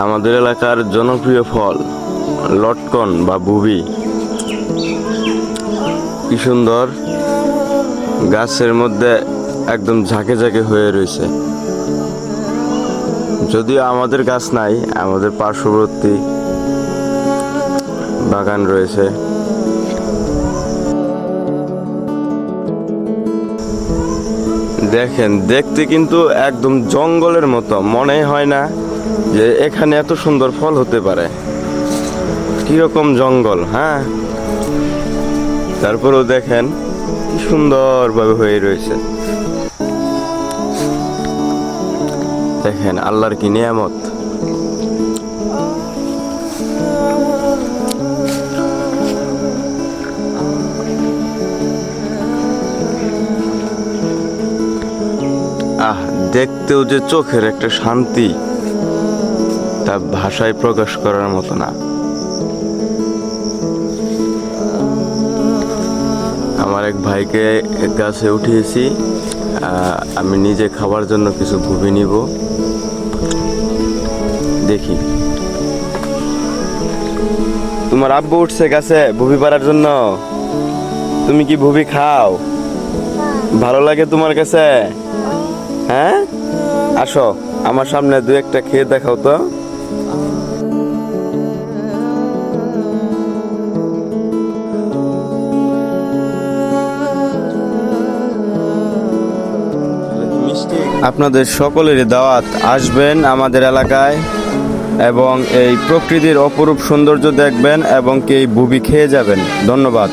আমাদের এলাকার জনপ্রিয় ফল লটকন বা বুবি। কি সুন্দর, গাছের মধ্যে একদম ঝাঁকে ঝাঁকে হয়ে রয়েছে। যদিও আমাদের গাছ নাই, আমাদের পার্শ্ববর্তী বাগান রয়েছে। দেখেন, দেখতে কিন্তু একদম জঙ্গলের মতো, মনে হয় না যে এখানে এত সুন্দর ফল হতে পারে। কিরকম জঙ্গল, হ্যাঁ। তারপরেও দেখেন কি সুন্দরভাবে হয়ে রয়েছে। দেখেন আল্লাহর কি নিয়ামত। দেখতেও যে চোখের একটা শান্তি, তা ভাষায় প্রকাশ করার মতো না। আমার এক ভাইকে গাছে উঠিয়েছি, আমি নিজে খাবার জন্য কিছু ভুবি নিব। দেখি, তোমার আব্বু উঠছে গাছে ভুবি পাড়ার জন্য। তুমি কি ভুবি খাও? ভালো লাগে তোমার কাছে? হ্যাঁ, আসো আমার সামনে দু একটা খেয়ে দেখাও তো। আপনাদের সকলেরই দাওয়াত, আসবেন আমাদের এলাকায় এবং এই প্রকৃতির অপরূপ সৌন্দর্য দেখবেন এবং এই ভুবি খেয়ে যাবেন। ধন্যবাদ।